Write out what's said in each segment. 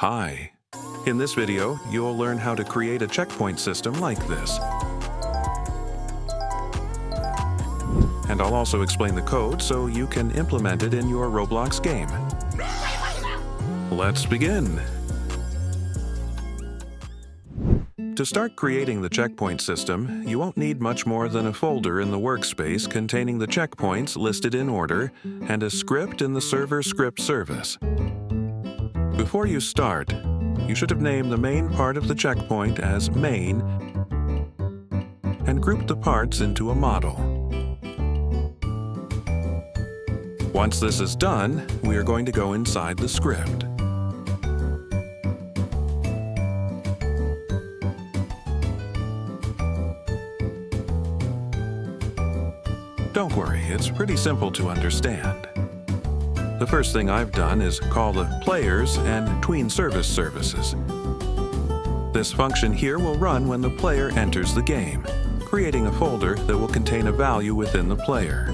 Hi. In this video, you'll learn how to create a checkpoint system like this. And I'll also explain the code so you can implement it in your Roblox game. Let's begin. To start creating the checkpoint system, you won't need much more than a folder in the workspace containing the checkpoints listed in order and a script in the server script service. Before you start, you should have named the main part of the checkpoint as main and grouped the parts into a model. Once this is done, we are going to go inside the script. Don't worry, it's pretty simple to understand. The first thing I've done is call the players and tween services. This function here will run when the player enters the game, creating a folder that will contain a value within the player.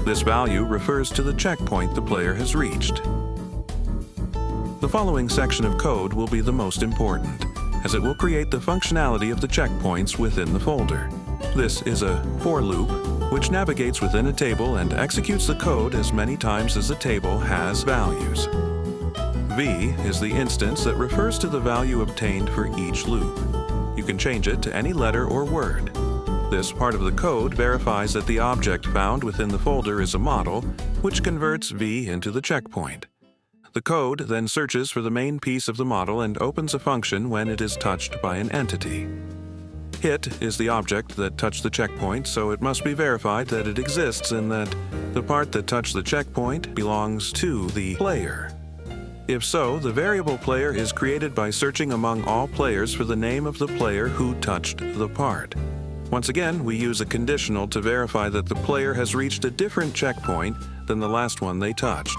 This value refers to the checkpoint the player has reached. The following section of code will be the most important, as it will create the functionality of the checkpoints within the folder. This is a for loop, which navigates within a table and executes the code as many times as the table has values. V is the instance that refers to the value obtained for each loop. You can change it to any letter or word. This part of the code verifies that the object found within the folder is a model, which converts V into the checkpoint. The code then searches for the main piece of the model and opens a function when it is touched by an entity. Hit is the object that touched the checkpoint, so it must be verified that it exists and that the part that touched the checkpoint belongs to the player. If so, the variable player is created by searching among all players for the name of the player who touched the part. Once again, we use a conditional to verify that the player has reached a different checkpoint than the last one they touched.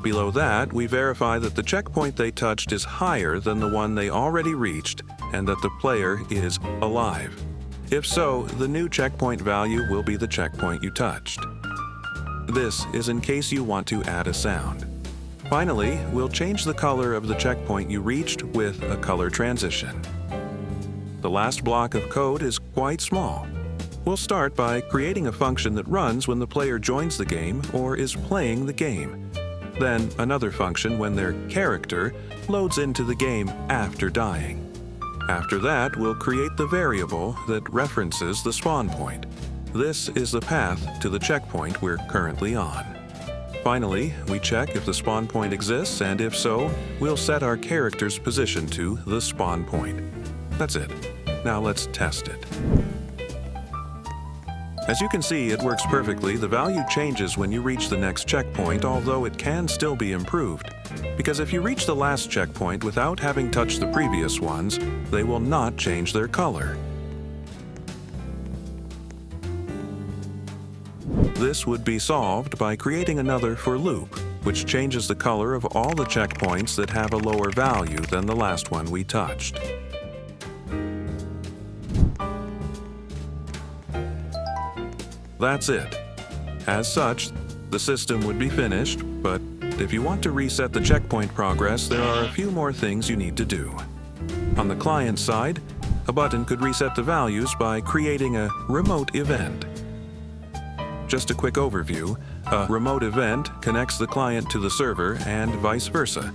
Below that, we verify that the checkpoint they touched is higher than the one they already reached and that the player is alive. If so, the new checkpoint value will be the checkpoint you touched. This is in case you want to add a sound. Finally, we'll change the color of the checkpoint you reached with a color transition. The last block of code is quite small. We'll start by creating a function that runs when the player joins the game or is playing the game. Then another function when their character loads into the game after dying. After that, we'll create the variable that references the spawn point. This is the path to the checkpoint we're currently on. Finally, we check if the spawn point exists, and if so, we'll set our character's position to the spawn point. That's it. Now let's test it. As you can see, it works perfectly. The value changes when you reach the next checkpoint, although it can still be improved. Because if you reach the last checkpoint without having touched the previous ones, they will not change their color. This would be solved by creating another for loop, which changes the color of all the checkpoints that have a lower value than the last one we touched. That's it. As such, the system would be finished, but if you want to reset the checkpoint progress, there are a few more things you need to do. On the client side, a button could reset the values by creating a remote event. Just a quick overview, a remote event connects the client to the server and vice versa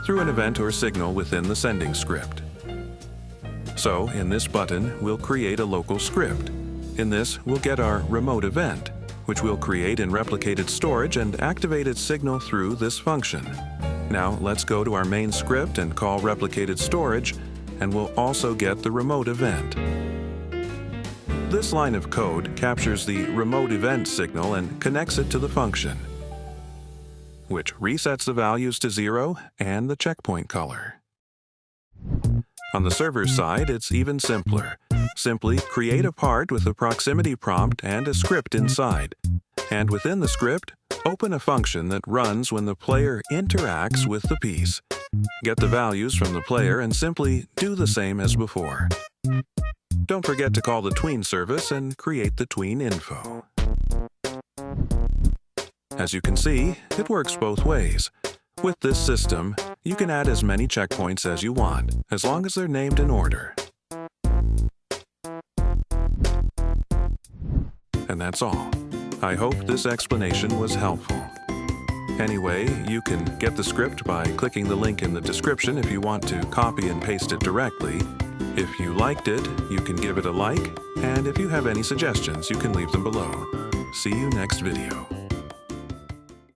through an event or signal within the sending script. So, in this button, we'll create a local script. In this, we'll get our remote event, which we'll create in replicated storage and activate its signal through this function. Now, let's go to our main script and call replicated storage, and we'll also get the remote event. This line of code captures the remote event signal and connects it to the function, which resets the values to 0 and the checkpoint color. On the server side, it's even simpler. Simply create a part with a proximity prompt and a script inside. And within the script, open a function that runs when the player interacts with the piece. Get the values from the player and simply do the same as before. Don't forget to call the tween service and create the tween info. As you can see, it works both ways. With this system, You can add as many checkpoints as you want, as long as they're named in order. And that's all. I hope this explanation was helpful. Anyway, you can get the script by clicking the link in the description if you want to copy and paste it directly. If you liked it, you can give it a like, and if you have any suggestions, you can leave them below. See you next video.